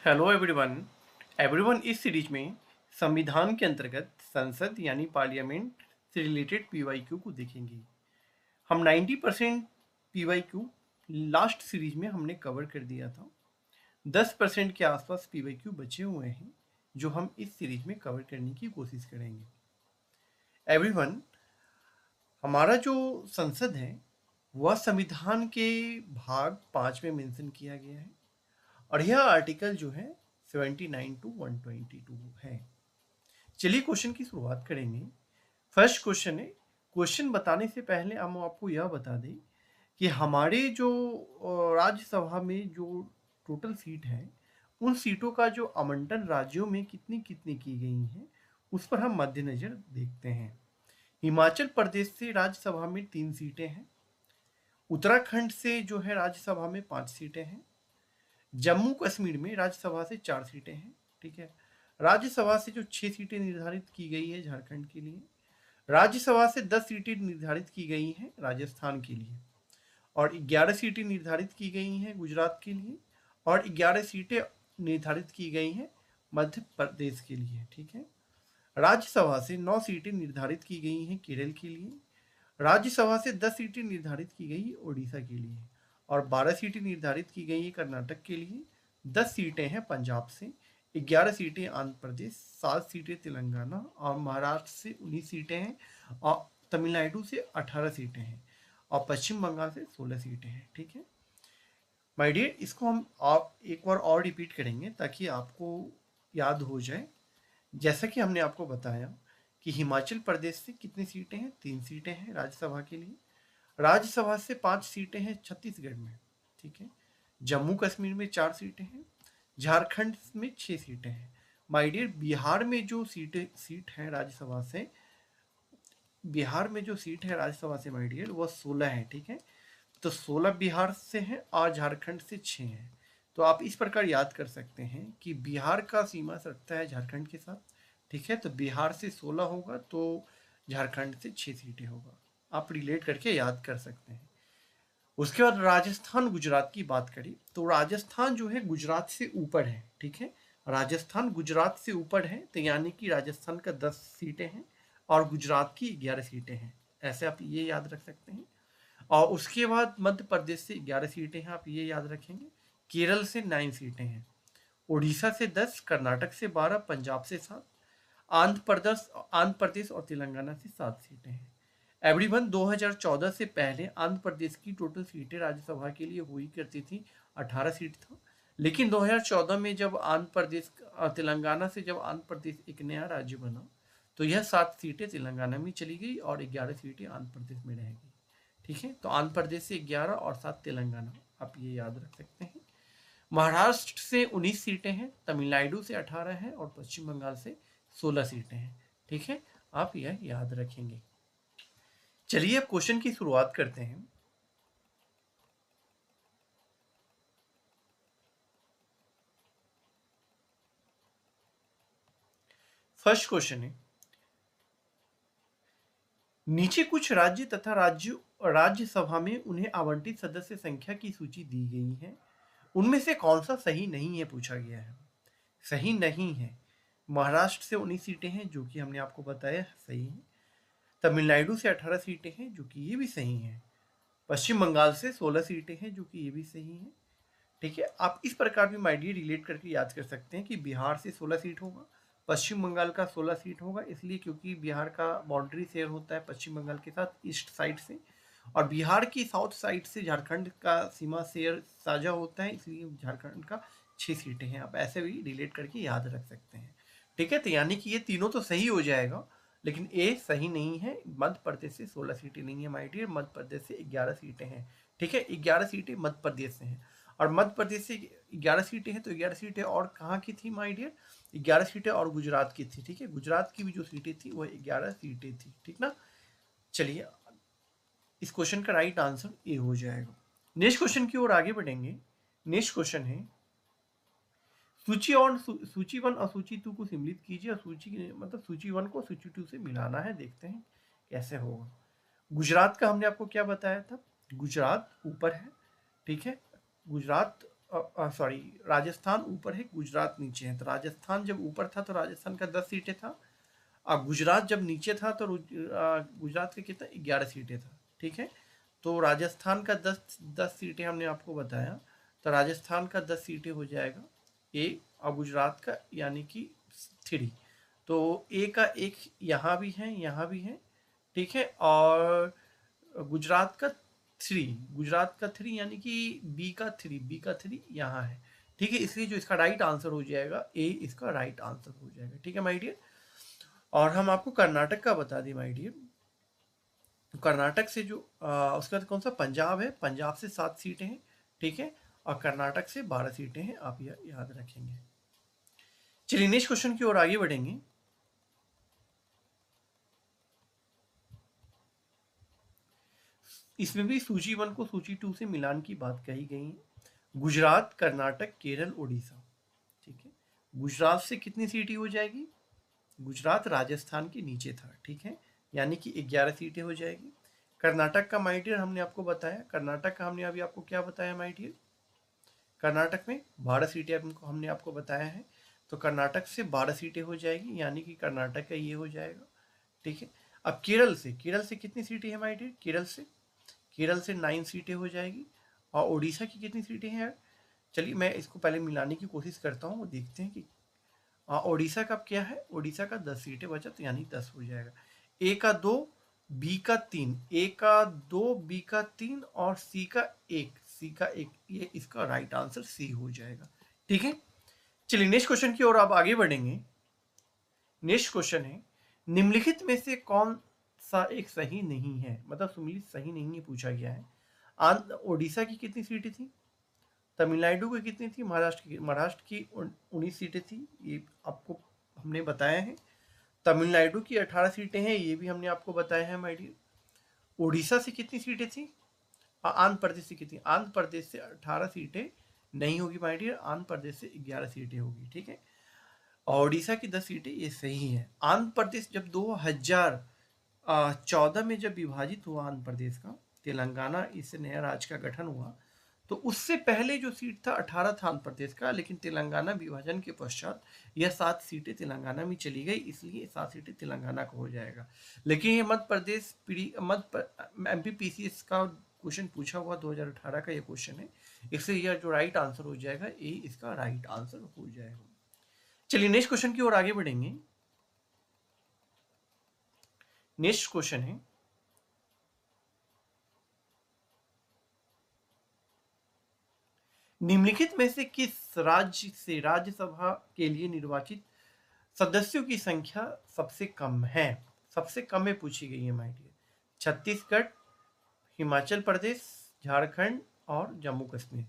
Hello everyone. Everyone इस series में संविधान के अंतर्गत संसद यानी पार्लियामेंट से रिलेटेड पीवाईक्यू को देखेंगे। हम 90% पीवाईक्यू लास्ट सीरीज में हमने कवर कर दिया था। 10% के आसपास पीवाईक्यू बचे हुए हैं जो हम इस सीरीज में कवर करने की कोशिश करेंगे। एवरीवन, हमारा जो संसद है वह संविधान के भाग 5 में मेंशन किया गया है और यह आर्टिकल जो है 79 टू 122 है। चलिए क्वेश्चन की शुरुआत करेंगे। फर्स्ट क्वेश्चन है। क्वेश्चन बताने से पहले हम आपको यह बता दें कि हमारे जो राज्यसभा में जो टोटल सीट है उन सीटों का जो आवंटन राज्यों में कितनी कितनी की गई है उस पर हम मद्देनजर देखते हैं। हिमाचल प्रदेश से राज्यसभा में 3 सीटें हैं। उत्तराखंड से जो है राज्यसभा में 5 सीटें हैं। जम्मू कश्मीर में राज्यसभा से 4 सीटें हैं। ठीक है। राज्यसभा से जो 6 सीटें निर्धारित की गई है झारखंड के लिए, राज्यसभा से 10 सीटें निर्धारित की गई हैं राजस्थान के लिए, और 11 सीटें निर्धारित की गई हैं गुजरात के लिए, और 11 सीटें निर्धारित की गई हैं मध्य प्रदेश के लिए। ठीक है। राज्यसभा से 9 सीटें निर्धारित की गई हैं केरल के लिए, राज्यसभा से 10 सीटें निर्धारित की गई उड़ीसा के लिए, और 12 सीटें निर्धारित की गई हैं कर्नाटक के लिए, 10 सीटें हैं पंजाब से, 11 सीटें आंध्र प्रदेश, 7 सीटें तेलंगाना, और महाराष्ट्र से 19 सीटें हैं, और तमिलनाडु से 18 सीटें हैं, और पश्चिम बंगाल से 16 सीटें हैं। ठीक है माय डियर, इसको हम एक बार और रिपीट करेंगे ताकि आपको याद हो जाए। जैसा कि हमने आपको बताया कि हिमाचल प्रदेश से कितनी सीटें हैं, 3 सीटें हैं राज्यसभा के लिए। राज्यसभा से 5 सीटें हैं छत्तीसगढ़ में। ठीक है। जम्मू कश्मीर में 4 सीटें हैं। झारखंड में 6 सीटें हैं। माय डियर, बिहार में जो सीट है राज्यसभा से, बिहार में जो सीट है राज्यसभा से माय डियर वह 16 है। ठीक है। तो 16 बिहार से हैं और झारखंड से 6 हैं। तो आप इस प्रकार याद कर सकते हैं कि बिहार का सीमा सटता है झारखंड के साथ। ठीक है। तो बिहार से 16 होगा तो झारखंड से 6 सीटें होगा। आप रिलेट करके याद कर सकते हैं। उसके बाद राजस्थान गुजरात की बात करें तो राजस्थान जो है गुजरात से ऊपर है। ठीक है। राजस्थान गुजरात से ऊपर है तो यानी कि राजस्थान का 10 सीटें हैं और गुजरात की 11 सीटें हैं। ऐसे आप ये याद रख सकते हैं। और उसके बाद मध्य प्रदेश से 11 सीटें हैं, आप ये याद रखेंगे। केरल से 9 सीटें हैं। उड़ीसा से 10, कर्नाटक से 12, पंजाब से 7, आंध्र प्रदेश और तेलंगाना से 7 सीटें हैं। एवरीवन, 2014 से पहले आंध्र प्रदेश की टोटल सीटें राज्यसभा के लिए हुई करती थी 18 सीट था। लेकिन 2014 में जब आंध्र प्रदेश तेलंगाना से जब आंध्र प्रदेश एक नया राज्य बना तो यह 7 सीटें तेलंगाना में चली गई और 11 सीटें आंध्र प्रदेश में रह गई। ठीक है। तो आंध्र प्रदेश से 11 और 7 तेलंगाना, आप ये याद रख सकते हैं। महाराष्ट्र से 19 सीटें हैं, तमिलनाडु से 18 हैं और पश्चिम बंगाल से 16 सीटें हैं। ठीक है। आप यह याद रखेंगे। चलिए अब क्वेश्चन की शुरुआत करते हैं। फर्स्ट क्वेश्चन है, नीचे कुछ राज्य तथा राज्यसभा में उन्हें आवंटित सदस्य संख्या की सूची दी गई है, उनमें से कौन सा सही नहीं है पूछा गया है। सही नहीं है। महाराष्ट्र से 19 सीटें हैं जो कि हमने आपको बताया सही है। तमिलनाडु से 18 सीटें हैं जो कि ये भी सही है। पश्चिम बंगाल से 16 सीटें हैं जो कि ये भी सही है। ठीक है। आप इस प्रकार भी माय डियर रिलेट करके याद कर सकते हैं कि बिहार से 16 सीट होगा, पश्चिम बंगाल का 16 सीट होगा, इसलिए क्योंकि बिहार का बाउंड्री शेयर होता है पश्चिम बंगाल के साथ ईस्ट साइड से, और बिहार की साउथ साइड से झारखंड का सीमा शेयर साझा होता है, इसलिए झारखंड का 6 सीटें हैं। आप ऐसे भी रिलेट करके याद रख सकते हैं। ठीक है। तो यानी कि ये तीनों तो सही हो जाएगा, लेकिन ए सही नहीं है। मध्य प्रदेश से 16 सीटें नहीं है माय डियर, मध्य प्रदेश से 11 सीटें हैं। ठीक है। 11 सीटें मध्य प्रदेश से हैं, और मध्य प्रदेश से 11 सीटें हैं तो 11 सीटें और कहाँ की थी माय डियर, 11 सीटें और गुजरात की थी। ठीक है। गुजरात की भी जो सीटें थी वह 11 सीटें थी। ठीक ना। चलिए, इस क्वेश्चन का राइट आंसर ए हो जाएगा। नेक्स्ट क्वेश्चन की ओर आगे बढ़ेंगे। नेक्स्ट क्वेश्चन है, सूची 1 और सूची 2 को सम्मिलित कीजिए और सूची 1 को सूची 2 से मिलाना है। देखते हैं कैसे होगा। गुजरात का हमने आपको क्या बताया था, गुजरात ऊपर है। ठीक है। गुजरात सॉरी, राजस्थान ऊपर है, गुजरात नीचे है। तो राजस्थान जब ऊपर था तो राजस्थान का 10 सीटें था, और गुजरात जब नीचे था तो गुजरात का कितना 11 सीटें था। ठीक है, तो राजस्थान का 10 सीटें हमने आपको बताया, तो राजस्थान का 10 सीटें हो जाएगा ए, और गुजरात का यानी कि 3। तो ए का एक यहाँ भी है, यहाँ भी है। ठीक है, और गुजरात का 3, गुजरात का 3 यानी कि बी का 3 यहाँ है। ठीक है, इसलिए जो इसका राइट आंसर हो जाएगा ए, इसका राइट आंसर हो जाएगा। ठीक है माय डियर, और हम आपको कर्नाटक का बता दें माय डियर। कर्नाटक से जो उसके बाद कौन सा, पंजाब है। पंजाब से 7 सीटें हैं। ठीक है, और कर्नाटक से 12 सीटें हैं, आप यह याद रखेंगे। चलिए नेक्स्ट क्वेश्चन की ओर आगे बढ़ेंगे। इसमें भी सूची 1 को सूची 2 से मिलान की बात कही गई है। गुजरात, कर्नाटक, केरल, उड़ीसा। ठीक है, गुजरात से कितनी सीटें हो जाएगी? गुजरात राजस्थान के नीचे था। ठीक है, यानी कि 11 सीटें हो जाएगी। कर्नाटक का माय डियर हमने आपको बताया, कर्नाटक का हमने अभी आपको क्या बताया माय डियर, कर्नाटक में 12 सीटें हमने आपको बताया है। तो कर्नाटक से 12 सीटें हो जाएगी, यानी कि कर्नाटक का ये हो जाएगा। ठीक है, अब केरल से कितनी सीटें हैं माय डियर? केरल से 9 सीटें हो जाएगी। और उड़ीसा की कितनी सीटें हैं? चलिए मैं इसको पहले मिलाने की कोशिश करता हूँ, देखते हैं कि उड़ीसा का क्या है। उड़ीसा का 10 सीटें बचा, तो यानी 10 हो जाएगा। ए का 2, बी का 3, ए का 2, बी का 3 और सी का 1, ये इसका राइट आंसर सी हो जाएगा। ठीक है, चलिए नेक्स्ट क्वेश्चन की ओर आप आगे बढ़ेंगे। नेक्स्ट क्वेश्चन है, निम्नलिखित में से कौन सा एक सही नहीं है, मतलब सम्मिलित सही नहीं है पूछा गया है। उड़ीसा की कितनी सीटें थी? तमिलनाडु की कितनी थी? महाराष्ट्र की 19 सीटें थी, ये आपको हमने बताया है। तमिलनाडु की 18 सीटें हैं, ये भी हमने आपको बताया है माय डियर। उड़ीसा से कितनी सीटें थी? आंध्र प्रदेश से कितनी? आंध्र प्रदेश से 18 सीटें नहीं होगी माय डियर, आंध्र प्रदेश से 11 सीटें होगी। ठीक है, और उड़ीसा की 10 सीटें ये सही है। आंध्र प्रदेश जब 2014 में जब विभाजित हुआ आंध्र प्रदेश का, तेलंगाना इससे नया राज्य का गठन हुआ, तो उससे पहले जो सीट था 18 था आंध्र प्रदेश का, लेकिन तेलंगाना विभाजन के पश्चात यह 7 सीटें तेलंगाना में चली गई, इसलिए 7 सीटें तेलंगाना को हो जाएगा। लेकिन ये मध्य प्रदेश MPPCS का क्वेश्चन पूछा हुआ 2018 का ये क्वेश्चन है, इसलिए यह जो राइट आंसर हो जाएगा ए, इसका राइट आंसर हो जाएगा। चलिए नेक्स्ट क्वेश्चन की ओर आगे बढ़ेंगे। नेक्स्ट क्वेश्चन है, निम्नलिखित में से किस राज्य से राज्यसभा के लिए निर्वाचित सदस्यों की संख्या सबसे कम है? सबसे कम में पूछी गई है माय डियर। छत्तीसगढ़, हिमाचल प्रदेश, झारखंड और जम्मू कश्मीर।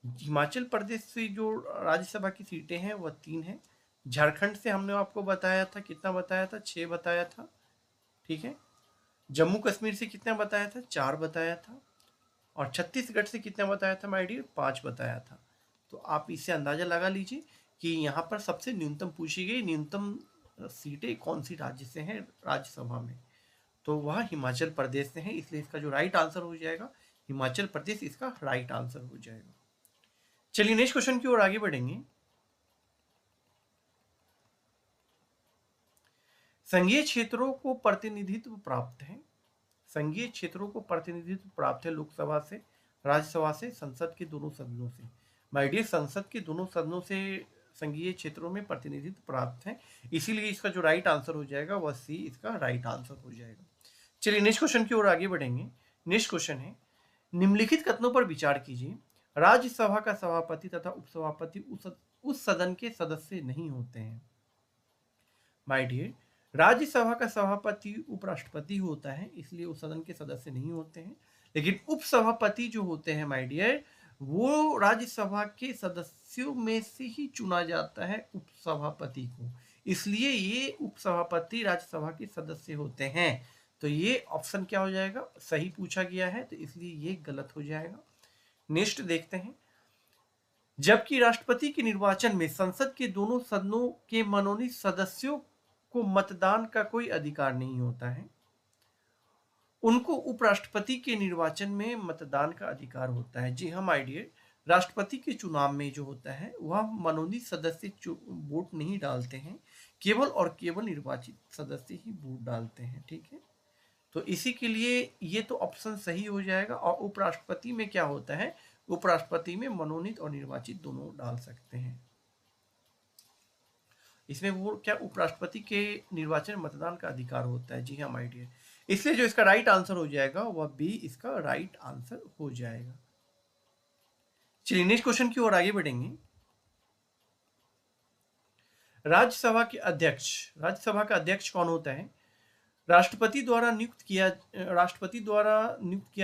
हिमाचल प्रदेश से जो राज्यसभा की सीटें हैं वह 3 हैं। झारखंड से हमने आपको बताया था, कितना बताया था? 6 बताया था। ठीक है, जम्मू कश्मीर से कितना बताया था? 4 बताया था। और छत्तीसगढ़ से कितना बताया था माय डियर? 5 बताया था। तो आप इससे अंदाजा लगा लीजिए कि यहाँ पर सबसे न्यूनतम पूछी गई न्यूनतम सीटें कौन सी राज्य से हैं राज्यसभा में, तो वह हिमाचल प्रदेश से है, इसलिए इसका जो राइट आंसर हो जाएगा हिमाचल प्रदेश, इसका राइट आंसर हो जाएगा। चलिए नेक्स्ट क्वेश्चन की ओर आगे बढ़ेंगे। संघीय क्षेत्रों को प्रतिनिधित्व प्राप्त है, संघीय क्षेत्रों को प्रतिनिधित्व प्राप्त है लोकसभा से, राज्यसभा से, संसद के दोनों सदनों से। माय डियर, संसद के दोनों सदनों से संघीय क्षेत्रों में प्रतिनिधित्व प्राप्त है, इसीलिए इसका जो राइट आंसर हो जाएगा वह सी, इसका राइट आंसर हो जाएगा। चलिए नेक्स्ट क्वेश्चन की ओर आगे बढ़ेंगे। नेक्स्ट क्वेश्चन है, निम्नलिखित कथनों पर विचार कीजिए। राज्यसभा का सभापति तथा उपसभापति उस सदन के सदस्य नहीं होते हैं। माय डियर, राज्यसभा का सभापति उपराष्ट्रपति होता है, इसलिए उस सदन के सदस्य नहीं होते हैं। लेकिन उपसभापति जो होते हैं माय डियर, वो राज्यसभा के सदस्यों में से ही चुना जाता है उपसभापति को, इसलिए ये उपसभापति राज्यसभा के सदस्य होते हैं। तो ये ऑप्शन क्या हो जाएगा? सही पूछा गया है, तो इसलिए ये गलत हो जाएगा। नेक्स्ट देखते हैं, जबकि राष्ट्रपति के निर्वाचन में संसद के दोनों सदनों के मनोनीत सदस्यों को मतदान का कोई अधिकार नहीं होता है, उनको उपराष्ट्रपति के निर्वाचन में मतदान का अधिकार होता है। जी हाँ माय डियर, राष्ट्रपति के चुनाव में जो होता है वह मनोनीत सदस्य वोट नहीं डालते हैं, केवल और केवल निर्वाचित सदस्य ही वोट डालते हैं। ठीक है, तो इसी के लिए ये तो ऑप्शन सही हो जाएगा। और उपराष्ट्रपति में क्या होता है, उपराष्ट्रपति में मनोनीत और निर्वाचित दोनों डाल सकते हैं। इसमें वो क्या उपराष्ट्रपति के निर्वाचन मतदान का अधिकार होता है। जी हाँ माय डियर, इसलिए जो इसका राइट आंसर हो जाएगा वह बी इसका राइट आंसर हो जाएगा। चलिए नेक्स्ट क्वेश्चन की ओर आगे बढ़ेंगे। राज्यसभा के अध्यक्ष, राज्यसभा का अध्यक्ष कौन होता है? राष्ट्रपति द्वारा नियुक्त किया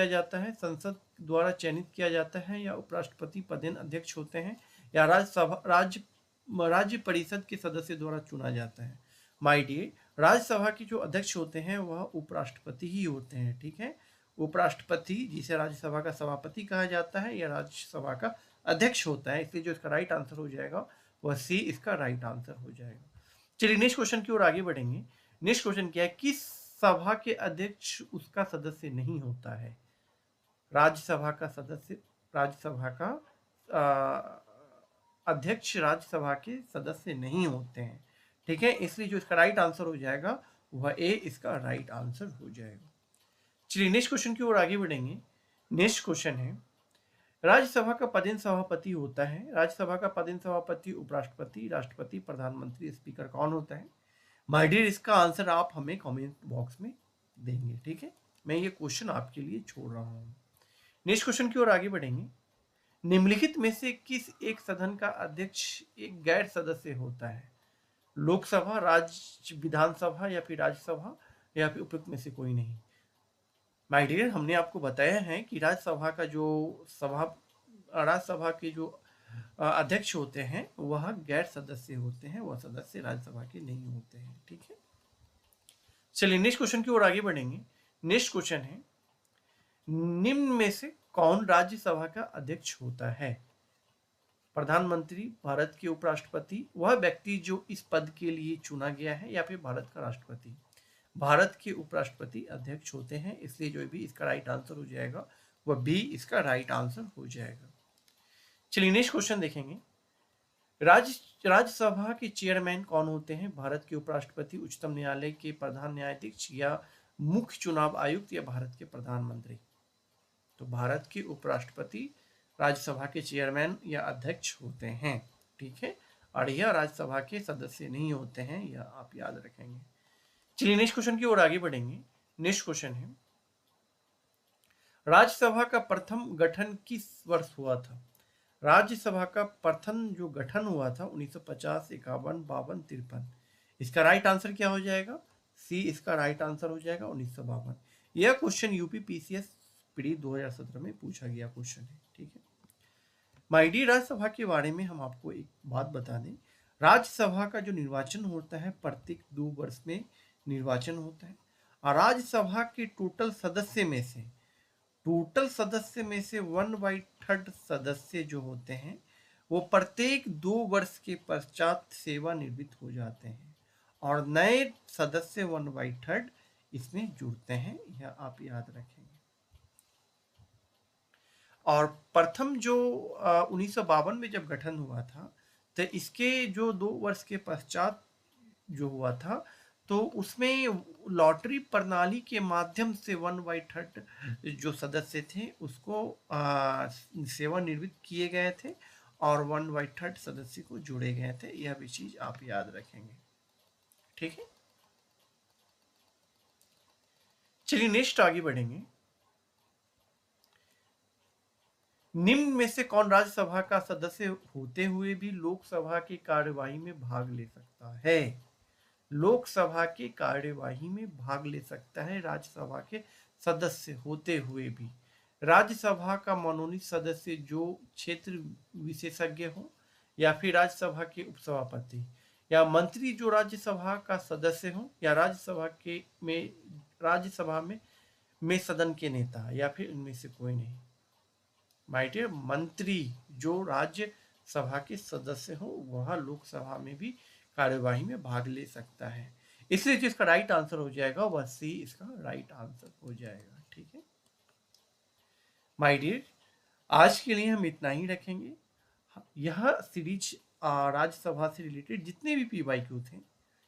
जाता है, संसद द्वारा चयनित किया जाता है, या उपराष्ट्रपति पदेन अध्यक्ष होते हैं, या राज्य परिषद के सदस्य द्वारा चुना जाता है। माय डियर, राज्यसभा के जो अध्यक्ष होते हैं वह उपराष्ट्रपति ही होते हैं। ठीक है, उपराष्ट्रपति जिसे राज्यसभा का सभापति कहा जाता है या राज्यसभा का अध्यक्ष होता है, इसलिए जो इसका राइट आंसर हो जाएगा वह सी इसका राइट आंसर हो जाएगा। चलिए नेक्स्ट क्वेश्चन की ओर आगे बढ़ेंगे। नेक्स्ट क्वेश्चन क्या है, किस सभा के अध्यक्ष उसका सदस्य नहीं होता है? राज्यसभा का सदस्य, राज्यसभा का अध्यक्ष राज्यसभा के सदस्य नहीं होते हैं। ठीक है, इसलिए जो इसका राइट आंसर हो जाएगा वह ए इसका राइट आंसर हो जाएगा। चलिए नेक्स्ट क्वेश्चन की ओर आगे बढ़ेंगे। नेक्स्ट क्वेश्चन है, राज्यसभा का पदेन सभापति होता है, राज्यसभा का पदेन सभापति उपराष्ट्रपति, राष्ट्रपति, प्रधानमंत्री, स्पीकर कौन होता है? माय डियर, इसका आंसर आप हमें कमेंट बॉक्स में देंगे। ठीक है, मैं ये क्वेश्चन आपके लिए छोड़ रहा हूँ। नेक्स्ट क्वेश्चन की ओर आगे बढ़ेंगे। निम्नलिखित में से किस एक सदन का अध्यक्ष एक गैर सदस्य होता है? लोकसभा, राज्य विधानसभा, या फिर राज्यसभा, या फिर उपयुक्त में से कोई नहीं। माय डियर, हमने आपको बताया है कि राज्यसभा के जो अध्यक्ष होते हैं वह गैर सदस्य होते हैं, वह सदस्य राज्यसभा के नहीं होते हैं। ठीक है, चलिए नेक्स्ट क्वेश्चन की ओर आगे बढ़ेंगे। नेक्स्ट क्वेश्चन है, निम्न में से कौन राज्यसभा का अध्यक्ष होता है? प्रधानमंत्री, भारत के उपराष्ट्रपति, वह व्यक्ति जो इस पद के लिए चुना गया है, या फिर भारत का राष्ट्रपति? भारत के उपराष्ट्रपति अध्यक्ष होते हैं, इसलिए जो भी इसका राइट आंसर हो जाएगा वह बी इसका राइट आंसर हो जाएगा। चलिए नेक्स्ट क्वेश्चन देखेंगे। राज्यसभा के चेयरमैन कौन होते हैं? भारत के उपराष्ट्रपति, उच्चतम न्यायालय के प्रधान न्यायाधीश, या मुख्य चुनाव आयुक्त, या भारत के प्रधानमंत्री? तो भारत के उपराष्ट्रपति राज्यसभा के चेयरमैन या अध्यक्ष होते हैं। ठीक है, और यह राज्यसभा के सदस्य नहीं होते हैं, यह आप याद रखेंगे। चलिए नेक्स्ट क्वेश्चन की ओर आगे बढ़ेंगे। नेक्स्ट क्वेश्चन है, राज्यसभा का प्रथम गठन किस वर्ष हुआ था? राज्यसभा का प्रथम जो गठन हुआ था 1950, 51, 52, 53। इसका राइट आंसर क्या हो जाएगा? सी इसका राइट आंसर हो जाएगा 1952। यह क्वेश्चन यूपी पीसीएस पीडी 2017 में पूछा गया क्वेश्चन है। ठीक है, माय डियर, राज्यसभा के बारे में हम आपको एक बात बता दें। राज्यसभा का जो निर्वाचन होता है प्रत्येक 2 वर्ष में निर्वाचन होता है, और राज्यसभा के टोटल सदस्य में से 1/3 सदस्य जो होते हैं वो प्रत्येक 2 वर्ष के पश्चात सेवानिवृत्त हो जाते हैं, और नए सदस्य 1/3 इसमें जुड़ते हैं, यह आप याद रखेंगे। और प्रथम जो 1952 में जब गठन हुआ था, तो इसके जो 2 वर्ष के पश्चात जो हुआ था, तो उसमें लॉटरी प्रणाली के माध्यम से 1/3 जो सदस्य थे उसको सेवानिवृत्त किए गए थे, और 1/3 सदस्य को जोड़े गए थे। यह भी चीज आप याद रखेंगे। ठीक है, चलिए नेक्स्ट आगे बढ़ेंगे। निम्न में से कौन राज्यसभा का सदस्य होते हुए भी लोकसभा की कार्यवाही में भाग ले सकता है? लोकसभा की कार्यवाही में भाग ले सकता है राज्यसभा के सदस्य होते हुए भी। राज्यसभा का मनोनीत सदस्य जो क्षेत्र विशेषज्ञ हो, या फिर राज्यसभा के उपसभापति, या मंत्री जो राज्यसभा का सदस्य हो, या राज्यसभा में सदन के नेता, या फिर इनमें से कोई नहीं। माय डियर, मंत्री जो राज्यसभा के सदस्य हो वह लोकसभा में भी कार्यवाही में भाग ले सकता है, इसलिए जो इसका राइट आंसर हो जाएगा वह सी इसका राइट आंसर हो जाएगा। ठीक है माय डियर, आज के लिए हम इतना ही रखेंगे। यह सीरीज राज्यसभा से रिलेटेड जितने भी पीवाईक्यू थे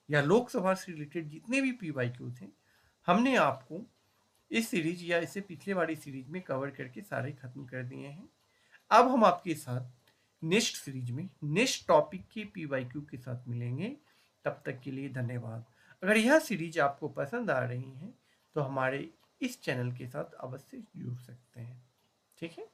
या लोकसभा से रिलेटेड जितने भी पीवाईक्यू थे, हमने आपको इस सीरीज या इससे पिछले वाली सीरीज में कवर करके सारे खत्म कर दिए हैं। अब हम आपके साथ नेक्स्ट सीरीज में नेक्स्ट टॉपिक के पीवाईक्यू के साथ मिलेंगे। तब तक के लिए धन्यवाद। अगर यह सीरीज आपको पसंद आ रही है तो हमारे इस चैनल के साथ अवश्य जुड़ सकते हैं। ठीक है।